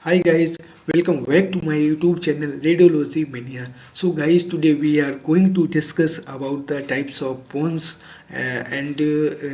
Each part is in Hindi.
Hi guys, welcome back to my YouTube channel Radiology Mania. So guys, today we are going to discuss about the types of bones and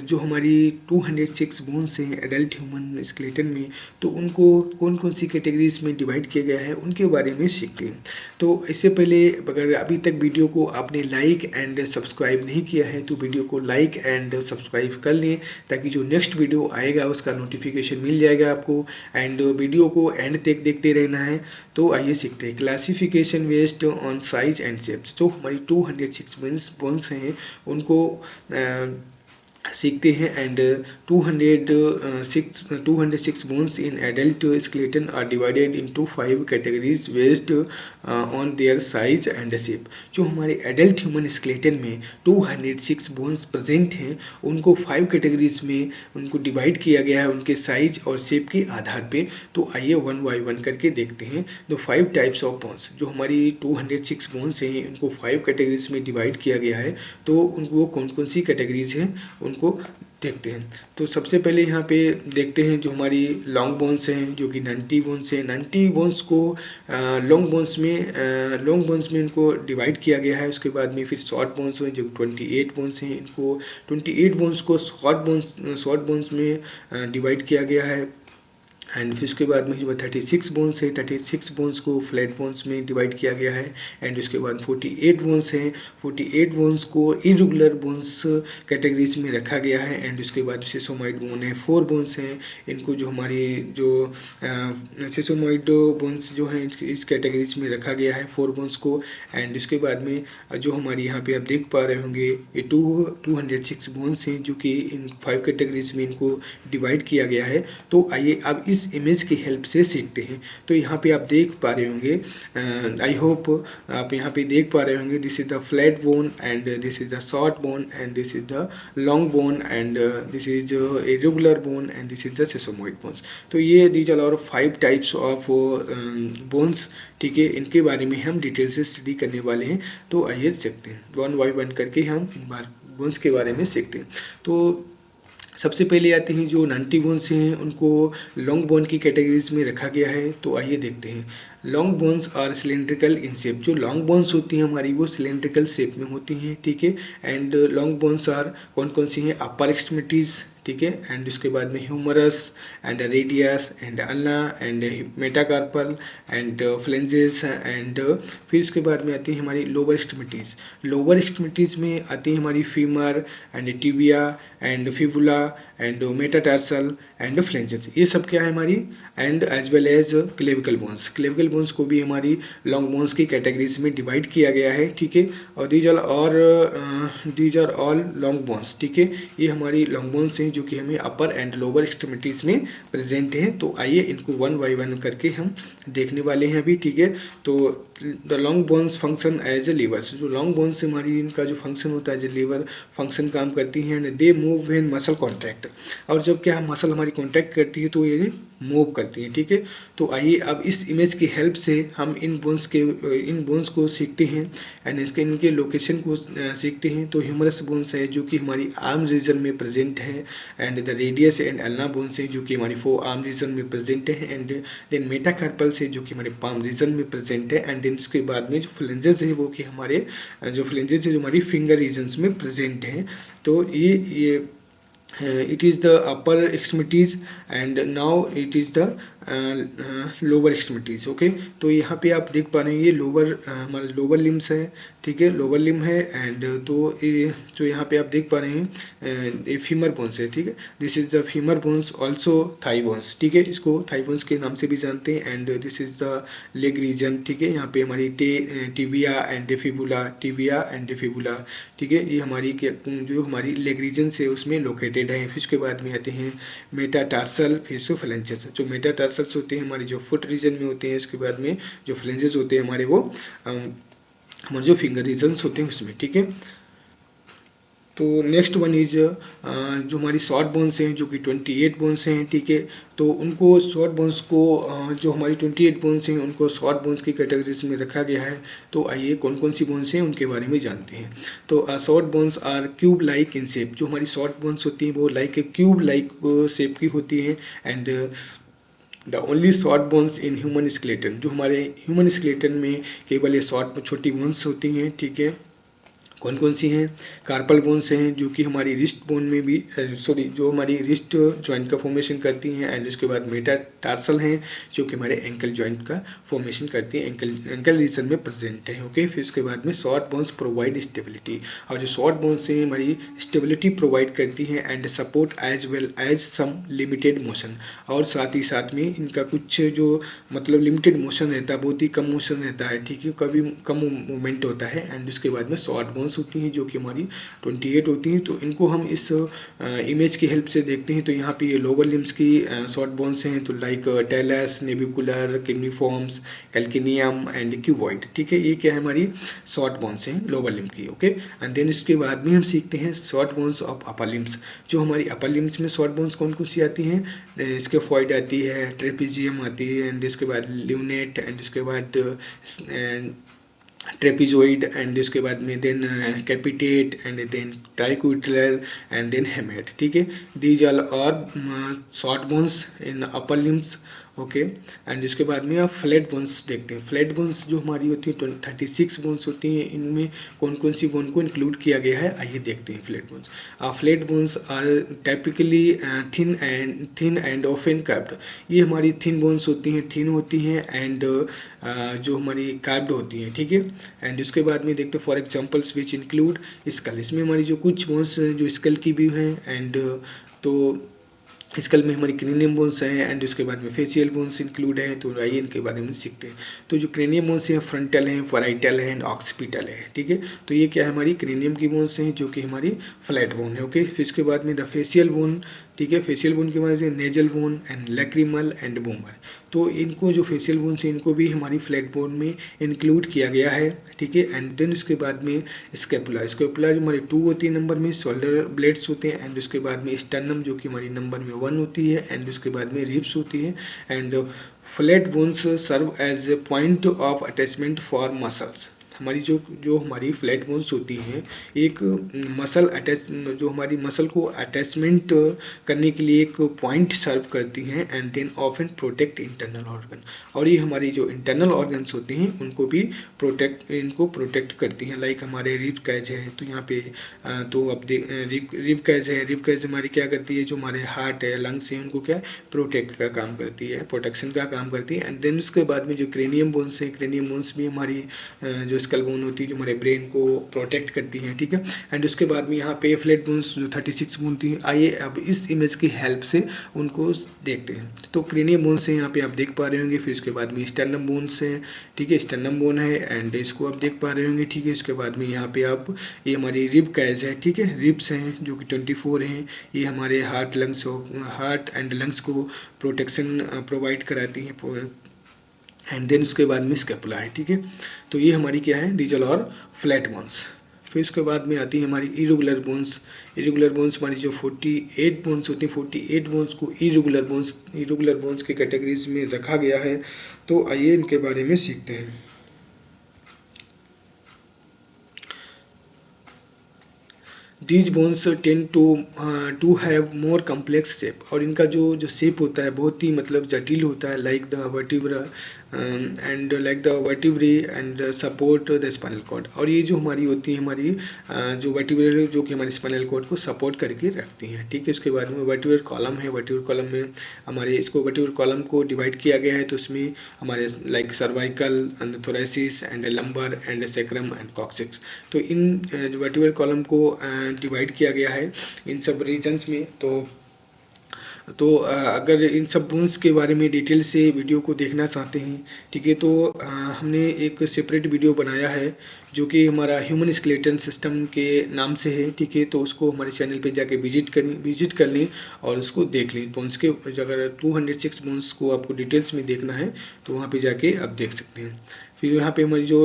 जो हमारी 206 बोन्स हैं एडल्ट ह्यूमन स्केलेटन में, तो उनको कौन कौन सी कैटेगरीज में डिवाइड किया गया है उनके बारे में सीखते हैं। तो इससे पहले अगर अभी तक वीडियो को आपने लाइक एंड सब्सक्राइब नहीं किया है तो वीडियो को लाइक एंड सब्सक्राइब कर लें, ताकि जो नेक्स्ट वीडियो आएगा उसका नोटिफिकेशन मिल जाएगा आपको। एंड वीडियो को एंड तक देखते रहना है। तो आइए सीखते हैं classification based on size and shapes. जो हमारी 206 बोन्स हैं उनको सीखते हैं। And 206 bones in adult skeleton are divided into 5 categories based on their size and shape. जो हमारे एडल्ट ह्यूमन स्केलेटन में 206 बोन्स प्रेजेंट हैं उनको 5 कैटेगरीज में उनको डिवाइड किया गया है उनके साइज और शेप के आधार पे। तो आइए वन बाय वन करके देखते हैं। द 5 टाइप्स ऑफ बोन्स, जो हमारी 206 बोन्स हैं उनको 5 कैटेगरीज में डिवाइड किया गया है। तो उनको कौन कौन सी कैटेगरीज हैं उनको देखते हैं। तो सबसे पहले यहाँ पे देखते हैं जो हमारी लॉन्ग बोन्स हैं, जो कि नंटी बोन्स हैं। नंटी बोन्स को लॉन्ग बोन्स में इनको डिवाइड किया गया है। उसके बाद में फिर शॉर्ट बोन्स हैं जो 28 बोन्स हैं, इनको 28 बोन्स को शॉर्ट बोन्स में डिवाइड किया गया है। एंड फिर उसके बाद में जो 36 बोन्स है, 36 बोन्स को फ्लैट बोन्स में डिवाइड किया गया है। एंड उसके बाद 48 बोन्स हैं, 48 बोन्स को इरेगुलर बोन्स कैटेगरीज में रखा गया है। एंड उसके बाद सिसोमॉइड बोन है, 4 बोन्स हैं, इनको जो हमारी जो सिसोमॉइड बोन्स जो हैं इस कैटेगरीज में रखा गया है 4 बोन्स को। एंड उसके बाद में जो हमारी यहाँ पे आप देख पा रहे होंगे ये 206 बोन्स हैं जो कि इन 5 कैटेगरीज में इनको डिवाइड किया गया है। तो आइए अब इस इमेज की हेल्प से सीखते हैं। तो यहाँ पे आप देख पा रहे होंगे, आई होप आप यहाँ पे देख पा रहे होंगे, this is the flat bone and this is the short bone and this is the long bone and this is irregular bone and this is the sesamoid bones. तो ये दीज आर और 5 टाइप्स ऑफ बोन्स। ठीक है, इनके बारे में हम डिटेल से स्टडी करने वाले हैं। तो आइए सीखते हैं, वन बाय वन करके हम इन बार बोन्स के बारे में सीखते हैं। तो सबसे पहले आते हैं जो नंटी बोन्स हैं उनको लॉन्ग बोन की कैटेगरीज में रखा गया है। तो आइए देखते हैं। Long bones are cylindrical in shape. जो लॉन्ग बोन्स होती हैं हमारी वो सिलेंड्रिकल शेप में होती हैं। ठीक है, एंड लॉन्ग बोन्स आर कौन कौन सी हैं? अपर एक्सट्रीमिटीज, ठीक है, एंड उसके बाद में humerus and radius and ulna and metacarpal and phalanges and फिर उसके बाद में आती है हमारी लोअर एक्सट्रीमिटीज। लोअर एक्सट्रीमिटीज में आती है हमारी femur and tibia and fibula and metatarsal and phalanges. ये सब क्या है हमारी? And as well as clavicle bones. Clavicle bones को भी हमारी लॉन्ग बोन्स की कैटेगरीज में डिवाइड किया गया है। ठीक है, और these are all long bones. ठीक है, ये हमारी लॉन्ग बोन्स हैं जो कि हमें अपर एंड लोअर एक्सट्रीमिटीज में प्रेजेंट हैं। तो आइए इनको वन बाय वन करके हम देखने वाले हैं अभी। ठीक है, तो the long bones function as a levers. जो लॉन्ग बोन्स हमारी इनका जो फंक्शन होता है एज ए लीवर फंक्शन काम करती हैं। And they move when muscle contract. और जब क्या मसल हमारी कॉन्ट्रैक्ट करती है तो ये मूव करती हैं। ठीक है, तो आइए अब इस इमेज की हेल्प से हम इन बोन्स को सीखते हैं एंड इनके लोकेशन को सीखते हैं। तो ह्यूमरस बोन्स है जो कि हमारी आर्म रीजन में प्रेजेंट है। And the radius and ulna bones है जो कि हमारी फोर आर्म रीजन में प्रेजेंट है। एंड देन मेटाकार्पल्स है जो कि हमारे पाम रीजन में प्रेजेंट है। एंड देन उसके बाद में जो फ्लेंजेस है वो कि हमारे जो फ्लेंजेस है जो हमारी फिंगर रीजन्स में प्रेजेंट हैं। तो ये it is the upper extremities and now it is the lower extremities. Okay, तो यहाँ पे आप देख पा रहे हैं ये हमारा लोअर लिम्स है। ठीक है, लोअर लिम है। एंड तो यहाँ पे आप देख पा रहे हैं ये फीमर बोन्स है। ठीक है, this is the femur bones, also thigh bones. ठीक है, इसको थाई बोन्स के नाम से भी जानते हैं। And this is the leg region. ठीक है, यहाँ पे हमारी tibia and fibula, tibia and fibula. ठीक है, ये हमारी जो हमारी लेग रीजन से उसमें लोकेटेड है। फिर उसके बाद में आते हैं मेटाटार्सल, फिर से फ्लेंजेस। जो मेटाटार्सल होते हैं हमारे जो फुट रीजन में होते हैं। इसके बाद में जो फ्लेंजेस होते हैं हमारे वो हमारे जो फिंगर रीजन्स होते हैं उसमें। ठीक है, तो नेक्स्ट वन इज जो हमारी शॉर्ट बोन्स हैं जो कि 28 बोन्स हैं। ठीक है, तो उनको शॉर्ट बोन्स को जो हमारी 28 बोन्स हैं उनको शॉर्ट बोन्स की कैटेगरीज में रखा गया है। तो आइए कौन कौन सी बोन्स हैं उनके बारे में जानते हैं। तो short bones are cube like in shape. जो हमारी शॉर्ट बोन्स होती हैं वो लाइक क्यूब लाइक शेप की होती हैं। And the only short bones in human skeleton, जो हमारे ह्यूमन स्केलेटन में केवल ये शॉर्ट छोटी बोन्स होती हैं, ठीक है। कौन कौन सी हैं? कार्पल बोन्स हैं जो कि हमारी रिस्ट बोन में भी जो हमारी रिस्ट जॉइंट का फॉर्मेशन करती हैं, एंड उसके बाद मेटाटार्सल हैं जो कि हमारे एंकल जॉइंट का फॉर्मेशन करती हैं, एंकल रीजन में प्रेजेंट है। ओके, फिर उसके बाद में शॉर्ट बोन्स प्रोवाइड स्टेबिलिटी, और जो शॉर्ट बोन्स हैं हमारी स्टेबिलिटी प्रोवाइड करती हैं and support as well as some limited motion, और साथ ही साथ में इनका कुछ जो मतलब लिमिटेड मोशन रहता है, बहुत ही कम मोशन रहता है, ठीक है, कभी कम मूवमेंट होता है। एंड उसके बाद में शॉर्ट बोन्स होती हैं जो कि हमारी 28 होती हैं। तो इनको हम इस इमेज की हेल्प से देखते हैं। तो यहाँ पे ये लोअर लिम्स की शॉर्ट बोन्स हैं, तो like talus, navicular, cuneiforms, calcaneum and cuboid, ठीक है, ये क्या है हमारी शॉर्ट बोन्स हैं लोअर लिम्ब की। ओके, एंड देन इसके बाद में हम सीखते हैं short bones of upper limbs. जो हमारी अपर लिम्स में शॉर्ट बोन्स कौन कौन सी आती हैं? स्केफॉइड आती है, ट्रेपेजियम आती है, एंड इसके बाद ल्यूनेट, एंड इसके बाद ट्रेपिजोइड, एंड इसके बाद में then capitate, and then triquetral, and then hamate, ठीक है। These all are short bones in upper limbs. Okay, and इसके बाद में आप फ्लैट बोन्स देखते हैं। फ्लैट बोन्स जो हमारी होती है 36 बोन्स होती हैं, इनमें कौन कौन सी बोन को इंक्लूड किया गया है, आइए देखते हैं। Flat bones, flat bones are typically thin and often curved. ये हमारी थिन बोन्स होती हैं, थिन होती हैं, एंड जो हमारी कर्व्ड होती हैं, ठीक है। एंड उसके बाद में देखते हैं for examples which include skull. इसमें हमारी जो कुछ बोन्स जो स्कल की भी हैं, एंड तो स्कल में हमारी क्रेनियम बोन्स हैं, एंड उसके बाद में फेशियल बोन्स इंक्लूड है। तो आइए इनके बारे में सीखते हैं। तो जो क्रेनियम बोन्स हैं फ्रंटल हैं, पैराइटल हैं, एंड ऑक्सीपिटल है, ठीक है। तो ये क्या है हमारी क्रेनियम की बोन्स हैं जो कि हमारी फ्लैट बोन है। ओके, फिर इसके बाद में द फेशियल बोन, ठीक है। फेशियल बोन के बारे में nasal bone and lacrimal and boomer. तो इनको जो फेशियल बोन्स हैं इनको भी हमारी फ्लैट बोन में इंक्लूड किया गया है, ठीक है। एंड देन उसके बाद में स्कैपुला, स्कैपुला जो हमारी 2 होती है नंबर में, शोल्डर ब्लेड्स होते हैं, एंड उसके बाद में स्टर्नम जो कि हमारी नंबर में 1 होती है, एंड उसके बाद में रिब्स होती है। And flat bones serve as a point of attachment for muscles. हमारी जो हमारी फ्लैट बोन्स होती हैं एक मसल अटैच, जो हमारी मसल को अटैचमेंट करने के लिए एक पॉइंट सर्व करती हैं, and then often protect internal organ. और ये हमारी जो इंटरनल ऑर्गन्स होते हैं उनको भी प्रोटेक्ट करती हैं। लाइक हमारे रिब कैज है, तो यहाँ पे तो अब रिब कैज है, रिब कैज हमारी क्या करती है, जो हमारे हार्ट है, लंग्स है, उनको क्या प्रोटेक्ट का काम करती है, प्रोटेक्शन का काम करती है। एंड देन उसके बाद में जो क्रेनियम बोन्स है, क्रेनियम बोन्स भी हमारी जो स्कल बोन होती है जो हमारे ब्रेन को प्रोटेक्ट करती हैं, ठीक है। एंड उसके बाद में यहाँ पे फ्लैट बोन्स जो 36 बोन थी, आइए अब इस इमेज की हेल्प से उनको देखते हैं। तो क्रेनियम बोन्स है यहाँ पे आप देख पा रहे होंगे। फिर उसके बाद में स्टर्नम बोन्स है, ठीक है, स्टर्नम बोन है, एंड इसको आप देख पा रहे होंगे, ठीक है। इसके बाद में यहाँ पे आप ये हमारी रिब कैज है, ठीक है, रिब्स हैं जो कि 24 हैं। ये हमारे हार्ट एंड लंग्स को प्रोटेक्शन प्रोवाइड कराती हैं। एंड देन उसके बाद में स्कैपुला है, ठीक है। तो ये हमारी क्या है, दीज और फ्लैट बोन्स। फिर उसके बाद में आती है हमारी इरेगुलर बोन्स। इरेगुलर बोन्स हमारी जो 48 बोन्स होती हैं, 48 बोन्स को इरेगुलर बोन्स की कैटेगरीज में रखा गया है। तो आइए इनके बारे में सीखते हैं। These bones tend to have more complex shape, और इनका जो शेप होता है बहुत ही मतलब जटिल होता है, like the vertebra and support the spinal cord. और ये जो हमारी होती है हमारी जो वर्टिब्रा जो कि हमारे स्पाइनल कॉर्ड को सपोर्ट करके रखती हैं, ठीक है। इसके बाद में वर्टिब्रल कॉलम है, वर्टिब्रल कॉलम में हमारे इसको वर्टिब्रल कॉलम को डिवाइड किया गया है। तो उसमें हमारे like cervical and thoracic and lumbar and sacrum and coccyx. तो इन वर्टिब्रल कॉलम को डिवाइड किया गया है इन सब रीजन्स में। तो अगर इन सब बोन्स के बारे में डिटेल से वीडियो को देखना चाहते हैं, ठीक है, तो हमने एक सेपरेट वीडियो बनाया है जो कि हमारा ह्यूमन स्केलेटन सिस्टम के नाम से है, ठीक है। तो उसको हमारे चैनल पे जाके विजिट कर लें और उसको देख लें। बोन्स के अगर 206 बोन्स को आपको डिटेल्स में देखना है तो वहाँ पे जाके आप देख सकते हैं। फिर यहाँ पे हमारी जो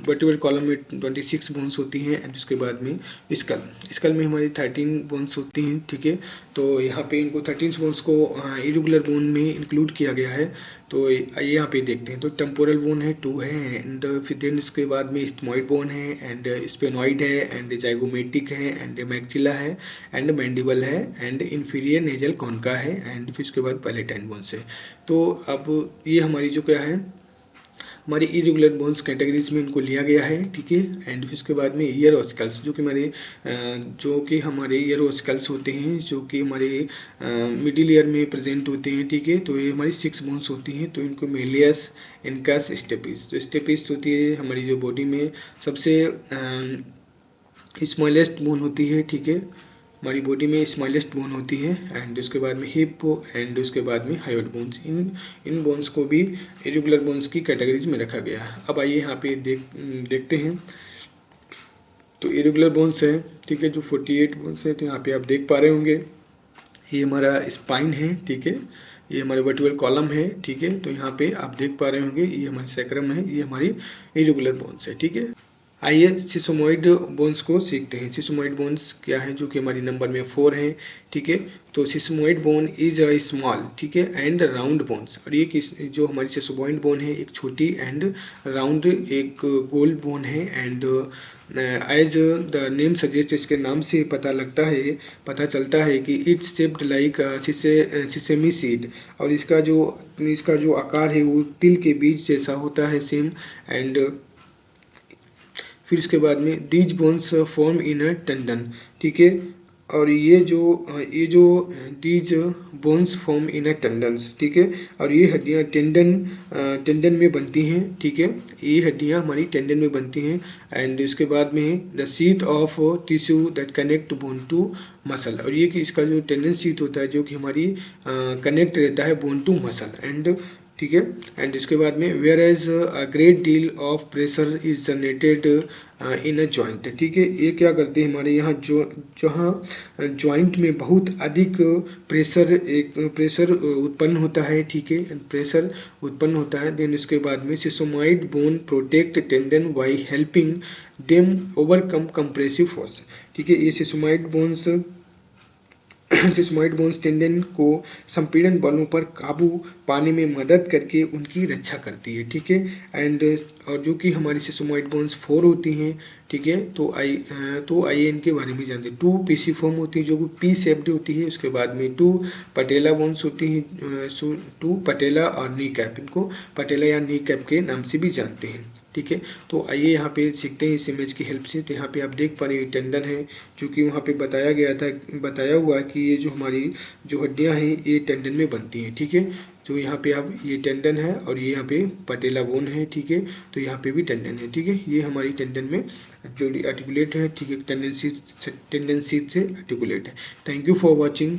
वर्टिब्रल कॉलम में 26 बोन्स होती हैं एंड उसके बाद में स्कल में हमारी 13 बोन्स होती हैं, ठीक है। तो यहाँ पे इनको 13 बोन्स को इरेगुलर बोन में इंक्लूड किया गया है। तो आइए यहाँ पे देखते हैं। तो टेम्पोरल बोन है 2 है एंड फिर देन इसके बाद में स्टमॉइड बोन है एंड स्पेनॉइड है एंड जाइगोमेटिक है एंड मैक्सिला है एंड मैंडिबल है एंड इंफीरियर नेजल कॉन्का है एंड फिर उसके बाद पैलेटाइन बोन्स है। तो अब ये हमारी जो क्या है, हमारी इरेगुलर बोन्स कैटेगरीज में इनको लिया गया है, ठीक है। एंड फिर उसके बाद में ईयर ऑस्कल्स जो कि हमारे ईयर ऑस्कल्स होते हैं, जो कि हमारे मिडिल ईयर में प्रेजेंट होते हैं, ठीक है। तो ये हमारी 6 बोन्स होती हैं। तो इनको मेलियस, इनकस, स्टेपिस। तो स्टेपिस होती है हमारी जो बॉडी में सबसे स्मॉलेस्ट बोन होती है, ठीक है। हमारी बॉडी में स्मॉलेस्ट बोन होती है एंड उसके बाद में हिप एंड उसके बाद में हायोइड बोन्स। इन बोन्स को भी इरेगुलर बोन्स की कैटेगरीज में रखा गया है। अब आइए यहाँ पे देखते हैं। तो इरेगुलर बोन्स है, ठीक है, जो 48 बोन्स है। तो यहाँ पे आप देख पा रहे होंगे ये हमारा स्पाइन है, ठीक है। ये हमारे वर्टिब्रल कॉलम है, ठीक है। तो यहाँ पे आप देख पा रहे होंगे ये हमारी सैक्रम है, ये हमारी इरेगुलर बोन्स है, ठीक है। आइए सिसोमोइड बोन्स को सीखते हैं। सिसोमोइड बोन्स क्या है, जो कि हमारी नंबर में 4 है, ठीक है। तो सिसोमोइड बोन इज अ स्मॉल, ठीक है, एंड राउंड बोन्स। और ये जो हमारी सिसोमोइड बोन है एक छोटी एंड राउंड एक गोल बोन है and as the name suggest, इसके नाम से पता चलता है कि it's shaped like sesame seed. और इसका जो आकार है वो तिल के बीज जैसा होता है सेम। एंड फिर इसके बाद में these bones form in a tendon, ठीक है। और ये जो these bones form in a tendons, ठीक है। और ये हड्डियाँ टेंडन में बनती हैं, ठीक है। ये हड्डियाँ हमारी टेंडन में बनती हैं एंड उसके बाद में the sheath of tissue that connect bone to muscle. और ये कि इसका जो टेंडन शीथ होता है जो कि हमारी कनेक्ट रहता है बोन टू मसल एंड, ठीक है। एंड इसके बाद में where as a great deal of pressure is generated in a joint, ठीक है। ये क्या करते हैं हमारे यहाँ जहाँ जॉइंट में बहुत अधिक प्रेशर उत्पन्न होता है, ठीक है, प्रेशर उत्पन्न होता है। देन इसके बाद में sesamoid bone protect tendon by helping them overcome compressive force, ठीक है। ये सिसोमोइड बोन्स टेंडन को संपीड़न बलों पर काबू पाने में मदद करके उनकी रक्षा करती है, ठीक है। एंड और जो कि हमारी सिसोमोइड बोन्स 4 होती हैं, ठीक है। तो आइए इनके बारे में जानते हैं। 2 पीसीफॉर्म होती है जो कि पी शेप्ड होती है। उसके बाद में 2 पटेला बोन्स होती हैं, 2 पटेला और नी कैप। इनको पटेला या नी कैप के नाम से भी जानते हैं, ठीक है। तो आइए यहाँ पे सीखते हैं इस इमेज की हेल्प से। तो यहाँ पे आप देख पा रहे हैं टेंडन है, जो कि वहाँ पे बताया हुआ कि ये जो हमारी जो हड्डियाँ हैं ये टेंडन में बनती हैं, ठीक है। तो यहाँ पे आप ये टेंडन है और ये यहाँ पे पटेला बोन है, ठीक है। तो यहाँ पे भी टेंडन है, ठीक है। ये हमारी टेंडन में जो आर्टिकुलेट है, ठीक है, टेंडन शीथ से आर्टिकुलेट है। Thank you for watching.